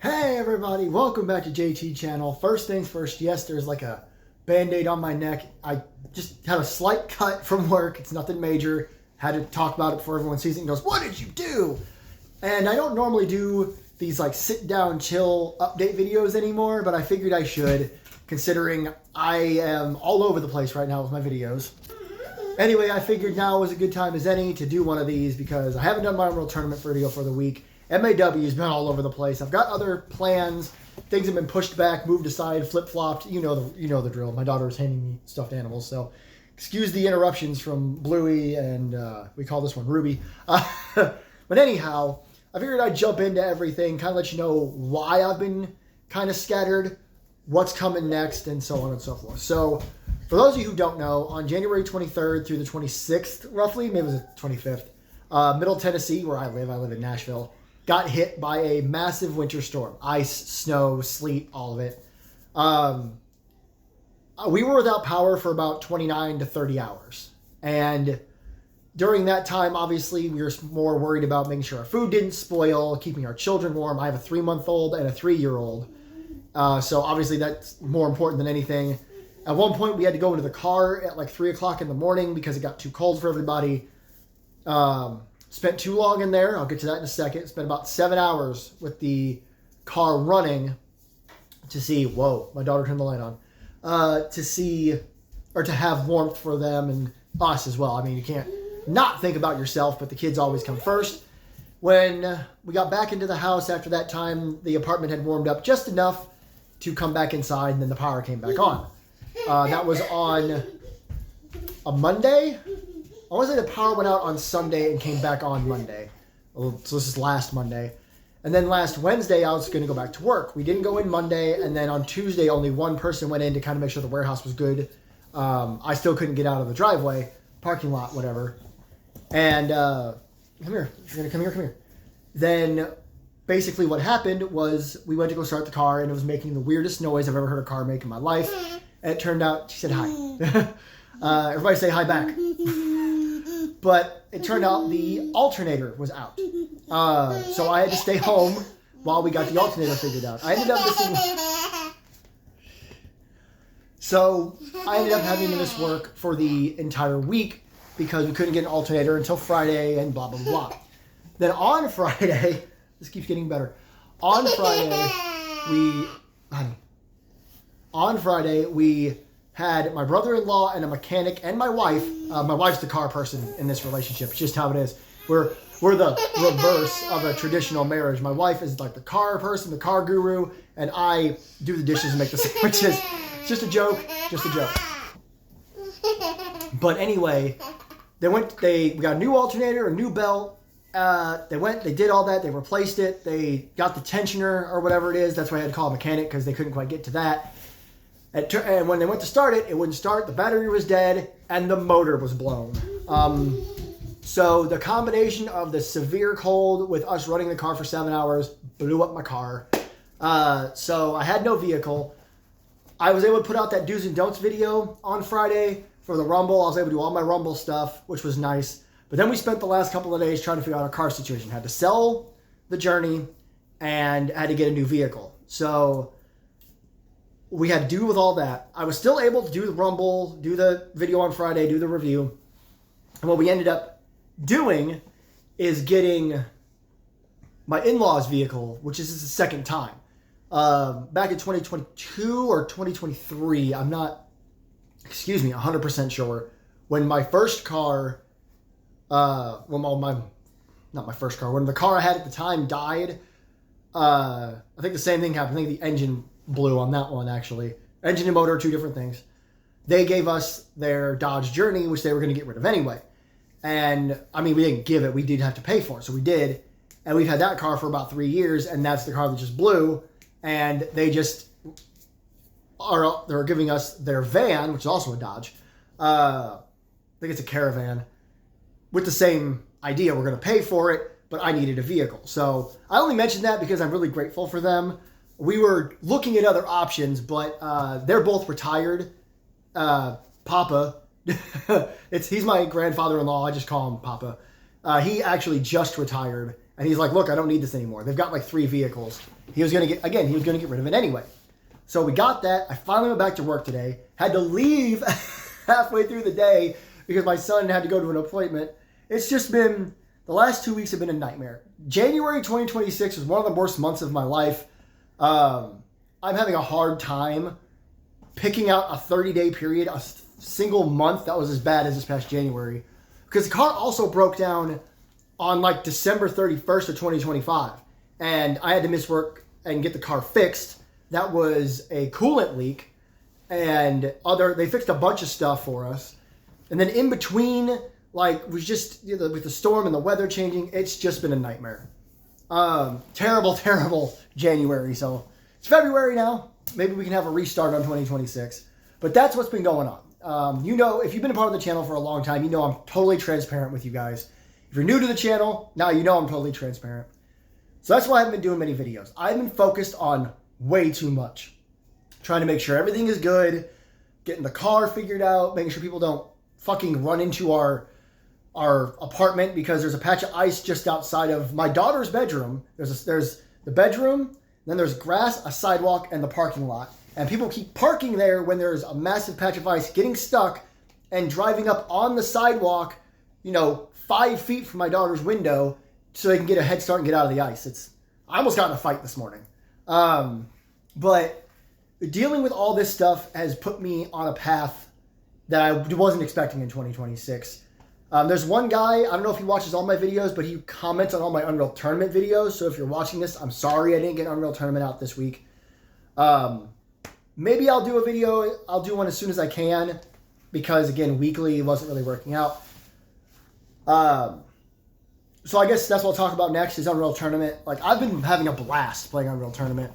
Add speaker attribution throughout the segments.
Speaker 1: Hey everybody, welcome back to JT channel. First things first, yes, there's like a band-aid on my neck. I just had a slight cut from work. It's nothing major. Had to talk about it before everyone sees it and goes, what did you do? And I don't normally do these like sit down chill update videos anymore, but I figured I should, considering I am all over the place right now with my videos. Anyway, I figured now was a good time as any to do one of these because I haven't done my World Tournament video for the week. MAW's been all over the place. I've got other plans. Things have been pushed back, moved aside, flip-flopped. You know the drill. My daughter is handing me stuffed animals, so excuse the interruptions from Bluey and we call this one Ruby. But anyhow, I figured I'd jump into everything, kind of let you know why I've been kind of scattered, what's coming next, and so on and so forth. So for those of you who don't know, on January 23rd through the 26th, roughly, maybe it was the 25th, Middle Tennessee, where I live in Nashville, got hit by a massive winter storm. Ice, snow, sleet, all of it. We were without power for about 29 to 30 hours. And during that time, obviously, we were more worried about making sure our food didn't spoil, keeping our children warm. I have a 3-month-old and a 3-year-old. So obviously that's more important than anything. At one point, we had to go into the car at like 3 o'clock in the morning because it got too cold for everybody. Spent too long in there. I'll get to that in a second. Spent about 7 hours with the car running to see, whoa, my daughter turned the light on, to see, or to have warmth for them and us as well. I mean, you can't not think about yourself, but the kids always come first. When we got back into the house after that time, the apartment had warmed up just enough to come back inside, and then the power came back on. That was on a Monday. I want to say the power went out on Sunday and came back on Monday. So this is last Monday. And then last Wednesday, I was going to go back to work. We didn't go in Monday. And then on Tuesday, only one person went in to kind of make sure the warehouse was good. I still couldn't get out of the driveway, parking lot, whatever. And come here. You're going to come here, come here. Then basically what happened was we went to go start the car, and it was making the weirdest noise I've ever heard a car make in my life. And it turned out, she said hi. Everybody say hi back. But it turned out the alternator was out. So I had to stay home while we got the alternator figured out. I ended up having to miss work for the entire week because we couldn't get an alternator until Friday and blah, blah, blah. Then on Friday, this keeps getting better. On Friday, we had my brother-in-law and a mechanic and my wife. My wife's the car person in this relationship. It's just how it is. We're the reverse of a traditional marriage. My wife is like the car person, the car guru, and I do the dishes and make the sandwiches. It's just a joke, just a joke. But anyway, we got a new alternator, a new belt. They did all that. They replaced it. They got the tensioner or whatever it is. That's why I had to call a mechanic because they couldn't quite get to that. And when they went to start it, it wouldn't start. The battery was dead, and the motor was blown. So the combination of the severe cold with us running the car for 7 hours blew up my car. So I had no vehicle. I was able to put out that do's and don'ts video on Friday for the Rumble. I was able to do all my Rumble stuff, which was nice. But then we spent the last couple of days trying to figure out our car situation. Had to sell the Journey and had to get a new vehicle. So we had to do with all that. I was still able to do the Rumble, do the video on Friday, do the review. And what we ended up doing is getting my in-laws vehicle, which is the second time. Back in 2022 or 2023, I'm not, 100% sure. When my first car, when the car I had at the time died, I think the same thing happened. I think the engine blew on that one, actually. Engine and motor, two different things. They gave us their Dodge Journey, which they were going to get rid of anyway. And, I mean, we didn't give it. We did have to pay for it, so we did. And we've had that car for about 3 years, and that's the car that just blew. And they're giving us their van, which is also a Dodge. I think it's a Caravan. With the same idea, we're going to pay for it, but I needed a vehicle. So I only mentioned that because I'm really grateful for them. We were looking at other options, but they're both retired. Papa, he's my grandfather-in-law. I just call him Papa. He actually just retired, and he's like, look, I don't need this anymore. They've got like 3 vehicles. he was going to get rid of it anyway. So we got that. I finally went back to work today. Had to leave halfway through the day because my son had to go to an appointment. It's just been, the last 2 weeks have been a nightmare. January 2026 was one of the worst months of my life. I'm having a hard time picking out a 30-day period, a single month that was as bad as this past January. Because the car also broke down on like December 31st of 2025. And I had to miss work and get the car fixed. That was a coolant leak. And they fixed a bunch of stuff for us. And then in between, like, was just, with the storm and the weather changing, it's just been a nightmare. Terrible January. So it's February now. Maybe we can have a restart on 2026. But that's what's been going on. If you've been a part of the channel for a long time, you know I'm totally transparent with you guys. If you're new to the channel, now you know I'm totally transparent. So that's why I haven't been doing many videos. I've been focused on way too much. Trying to make sure everything is good, getting the car figured out, making sure people don't fucking run into our apartment because there's a patch of ice just outside of my daughter's bedroom. There's the bedroom, then there's grass, a sidewalk, and the parking lot. And people keep parking there when there's a massive patch of ice, getting stuck, and driving up on the sidewalk, 5 feet from my daughter's window so they can get a head start and get out of the ice. I almost got in a fight this morning. But dealing with all this stuff has put me on a path that I wasn't expecting in 2026. There's one guy, I don't know if he watches all my videos, but he comments on all my Unreal Tournament videos. So if you're watching this, I'm sorry I didn't get Unreal Tournament out this week. Maybe I'll do a video. I'll do one as soon as I can because, again, weekly wasn't really working out. So I guess that's what I'll talk about next is Unreal Tournament. Like, I've been having a blast playing Unreal Tournament.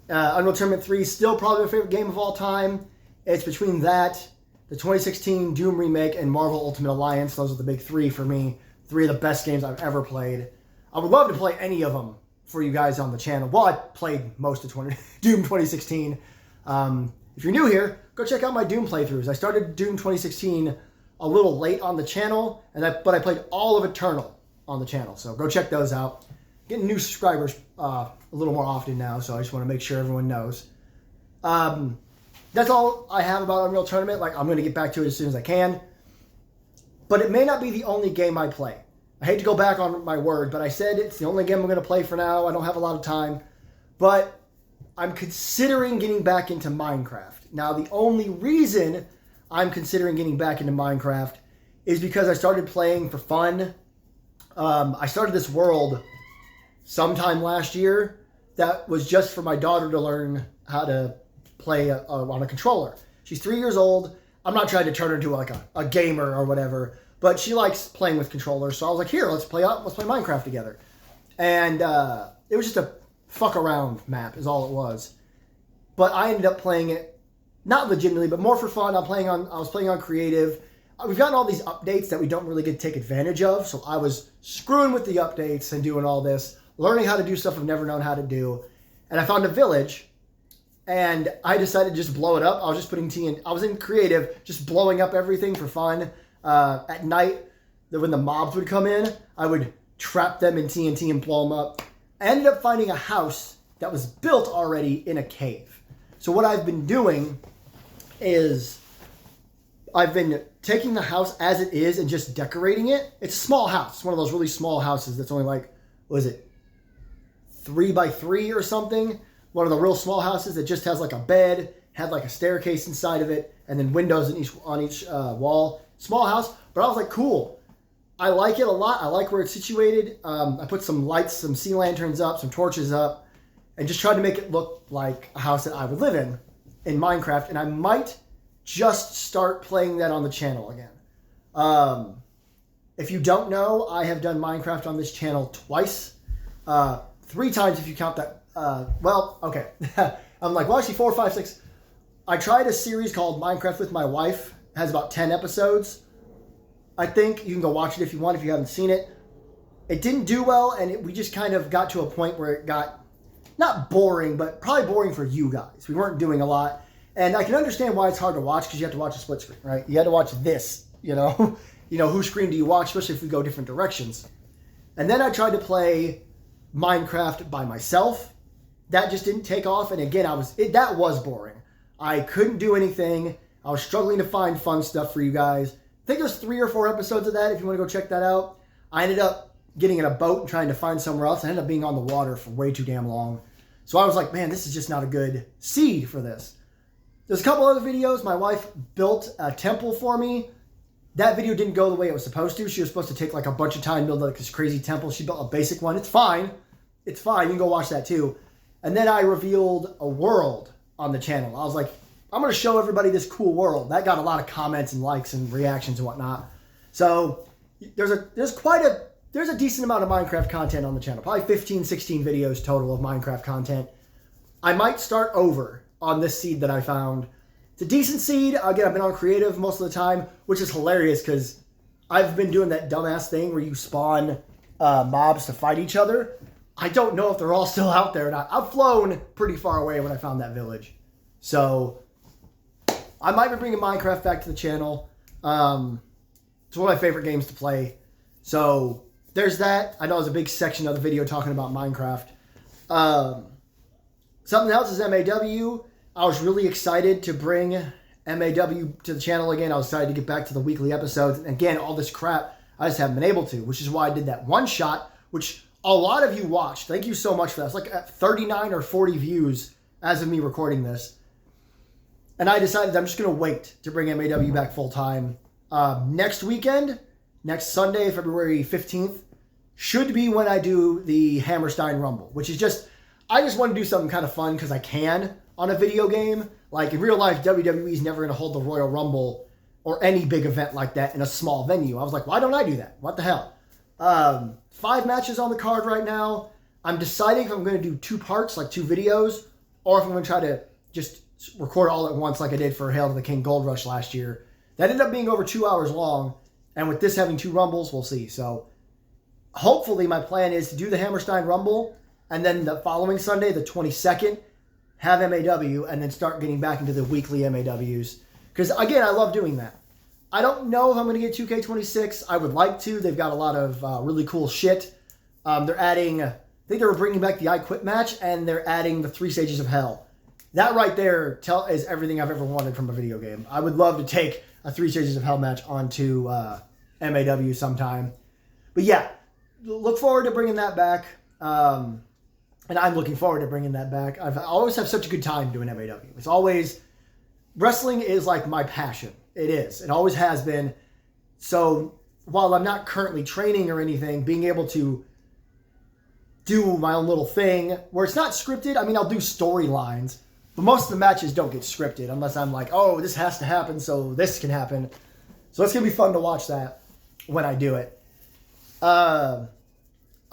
Speaker 1: Unreal Tournament 3 is still probably my favorite game of all time. It's between that, the 2016 Doom remake, and Marvel Ultimate Alliance. Those are the big three for me. 3 of the best games I've ever played. I would love to play any of them for you guys on the channel. Well, I played most of Doom 2016. If you're new here, go check out my Doom playthroughs. I started Doom 2016 a little late on the channel, but I played all of Eternal on the channel. So go check those out. Getting new subscribers a little more often now, so I just want to make sure everyone knows. That's all I have about Unreal Tournament. Like, I'm going to get back to it as soon as I can. But it may not be the only game I play. I hate to go back on my word, but I said it's the only game I'm going to play for now. I don't have a lot of time. But I'm considering getting back into Minecraft. Now, the only reason I'm considering getting back into Minecraft is because I started playing for fun. I started this world sometime last year that was just for my daughter to learn how to play on a controller. She's 3 years old. I'm not trying to turn her into like a gamer or whatever, but she likes playing with controllers. So I was like, here, let's play Minecraft together. And it was just a fuck around map is all it was. But I ended up playing it, not legitimately, but more for fun. I was playing on creative. We've gotten all these updates that we don't really get to take advantage of. So I was screwing with the updates and doing all this, learning how to do stuff I've never known how to do. And I found a village and I decided to just blow it up. I was just putting I was in creative, just blowing up everything for fun. At night, when the mobs would come in, I would trap them in TNT and blow them up. I ended up finding a house that was built already in a cave. So what I've been doing is I've been taking the house as it is and just decorating it. It's a small house. It's one of those really small houses that's only like, 3 by 3 or something? One of the real small houses that just has like a bed, had like a staircase inside of it, and then windows on each wall. Small house, but I was like, cool. I like it a lot. I like where it's situated. I put some lights, some sea lanterns up, some torches up, and just tried to make it look like a house that I would live in Minecraft. And I might just start playing that on the channel again. If you don't know, I have done Minecraft on this channel twice. 3 times if you count that. Okay. I'm like, well, actually 4, 5, 6. I tried a series called Minecraft with My Wife. It has about 10 episodes. I think you can go watch it if you want, if you haven't seen it. It didn't do well, and we just kind of got to a point where it got, not boring, but probably boring for you guys. We weren't doing a lot. And I can understand why it's hard to watch, because you have to watch a split screen, right? You had to watch this, whose screen do you watch, especially if we go different directions. And then I tried to play Minecraft by myself, that just didn't take off. And again, that was boring. I couldn't do anything. I was struggling to find fun stuff for you guys. I think there's 3 or 4 episodes of that if you want to go check that out. I ended up getting in a boat and trying to find somewhere else. I ended up being on the water for way too damn long. So I was like, man, this is just not a good seed for this. There's a couple other videos. My wife built a temple for me. That video didn't go the way it was supposed to. She was supposed to take like a bunch of time to build like this crazy temple. She built a basic one. It's fine. It's fine. You can go watch that too. And then I revealed a world on the channel. I was like, I'm going to show everybody this cool world. That got a lot of comments and likes and reactions and whatnot. So there's a decent amount of Minecraft content on the channel. Probably 15, 16 videos total of Minecraft content. I might start over on this seed that I found. It's a decent seed. Again, I've been on creative most of the time, which is hilarious because I've been doing that dumbass thing where you spawn mobs to fight each other. I don't know if they're all still out there or not. I've flown pretty far away when I found that village. So I might be bringing Minecraft back to the channel. It's one of my favorite games to play. So there's that. I know there's a big section of the video talking about Minecraft. Something else is MAW. I was really excited to bring MAW to the channel again. I was excited to get back to the weekly episodes. And again, all this crap, I just haven't been able to, which is why I did that one shot, which a lot of you watched. Thank you so much for that. It's like at 39 or 40 views as of me recording this. And I decided I'm just going to wait to bring MAW back full time. Next weekend, next Sunday, February 15th, should be when I do the Hammerstein Rumble, which is I just want to do something kind of fun because I can on a video game. Like in real life, WWE is never going to hold the Royal Rumble or any big event like that in a small venue. I was like, why don't I do that? What the hell? 5 matches on the card right now. I'm deciding if I'm going to do 2 parts, like 2 videos, or if I'm going to try to just record all at once like I did for Hail to the King Gold Rush last year. That ended up being over 2 hours long, and with this having 2 Rumbles, we'll see. So hopefully my plan is to do the Hammerstein Rumble, and then the following Sunday, the 22nd, have MAW, and then start getting back into the weekly MAWs. Because, again, I love doing that. I don't know if I'm going to get 2K26. I would like to. They've got a lot of really cool shit. They're adding, I think they were bringing back the I Quit match, and they're adding the 3 Stages of Hell. That right there is everything I've ever wanted from a video game. I would love to take a 3 Stages of Hell match onto MAW sometime. But yeah, look forward to bringing that back. And I'm looking forward to bringing that back. I always have such a good time doing MAW. It's always, wrestling is like my passion. It is. It always has been. So while I'm not currently training or anything, being able to do my own little thing where it's not scripted. I mean, I'll do storylines, but most of the matches don't get scripted unless I'm like, oh, this has to happen so this can happen. So it's going to be fun to watch that when I do it.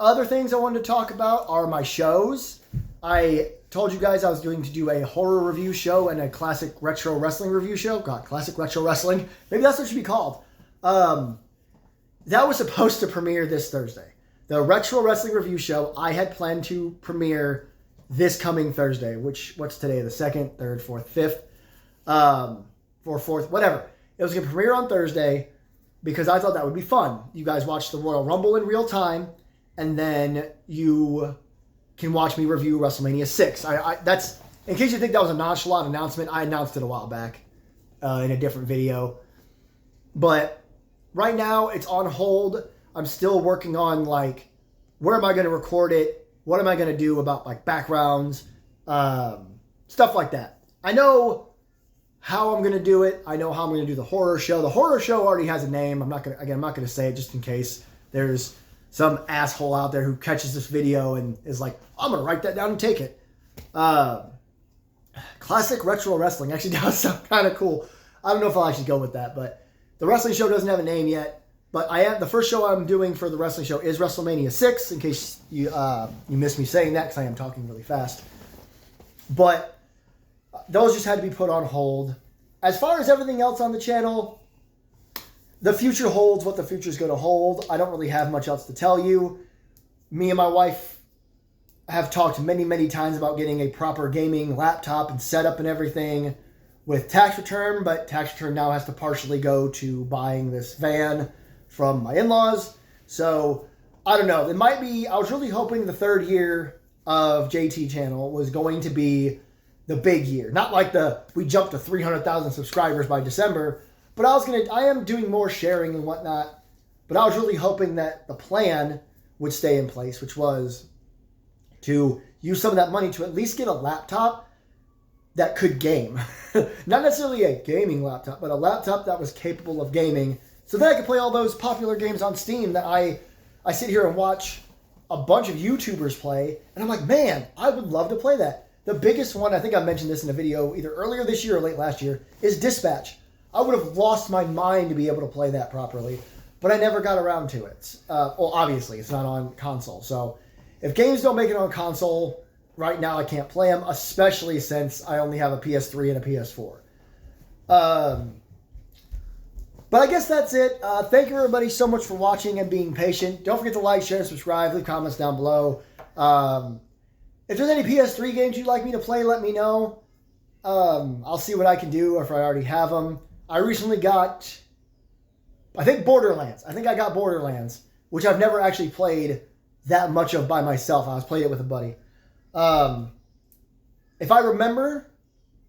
Speaker 1: Other things I wanted to talk about are my shows. I told you guys I was going to do a horror review show and a classic retro wrestling review show. God, classic retro wrestling. Maybe that's what it should be called. That was supposed to premiere this Thursday. The retro wrestling review show I had planned to premiere this coming Thursday, what's today? The 2nd, 3rd, 4th, 5th, or 4th, whatever. It was going to premiere on Thursday because I thought that would be fun. You guys watch the Royal Rumble in real time, and then you can watch me review WrestleMania 6. That's, in case you think that was a nonchalant announcement, I announced it a while back in a different video. But right now, it's on hold. I'm still working on, like, where am I going to record it? What am I going to do about, like, backgrounds? Stuff like that. I know how I'm going to do it. I know how I'm going to do the horror show. The horror show already has a name. I'm not going to say it just in case there's some asshole out there who catches this video and is like, I'm going to write that down and take it. Classic retro wrestling actually does sound kind of cool. I don't know if I'll actually go with that, but the wrestling show doesn't have a name yet. But the first show I'm doing for the wrestling show is WrestleMania 6, in case you missed me saying that, because I am talking really fast. But those just had to be put on hold. As far as everything else on the channel, the future holds what the future is going to hold. I don't really have much else to tell you. Me and my wife have talked many, many times about getting a proper gaming laptop and setup and everything with tax return, but tax return now has to partially go to buying this van from my in-laws. So I don't know. It might be, I was really hoping the 3rd year of JT channel was going to be the big year. Not like we jumped to 300,000 subscribers by December, but I am doing more sharing and whatnot, but I was really hoping that the plan would stay in place, which was to use some of that money to at least get a laptop that could game. Not necessarily a gaming laptop, but a laptop that was capable of gaming, so that I could play all those popular games on Steam that I sit here and watch a bunch of YouTubers play, and I'm like, man, I would love to play that. The biggest one, I think I mentioned this in a video either earlier this year or late last year, is Dispatch. I would have lost my mind to be able to play that properly, but I never got around to it. Well, obviously, it's not on console, so if games don't make it on console, right now I can't play them, especially since I only have a PS3 and a PS4. But I guess that's it. Thank you everybody so much for watching and being patient. Don't forget to like, share, and subscribe. Leave comments down below. If there's any PS3 games you'd like me to play, let me know. I'll see what I can do, or if I already have them. I recently got, I think Borderlands. I think I got Borderlands, which I've never actually played that much of by myself. I was playing it with a buddy. If I remember,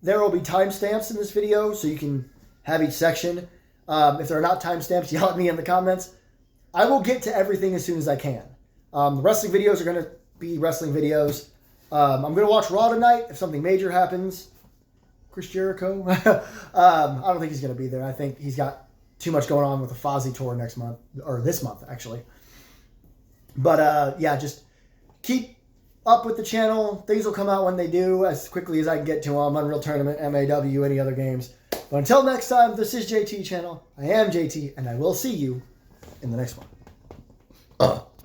Speaker 1: there will be timestamps in this video, so you can have each section. If there are not timestamps, yell at me in the comments. I will get to everything as soon as I can. The wrestling videos are going to be wrestling videos. I'm going to watch Raw tonight if something major happens. Chris Jericho. I don't think he's going to be there. I think he's got too much going on with the Fozzy tour next month, or this month, actually. But, yeah, just keep up with the channel. Things will come out when they do, as quickly as I can get to them. Unreal Tournament, MAW, any other games. But until next time, this is JT Channel. I am JT, and I will see you in the next one.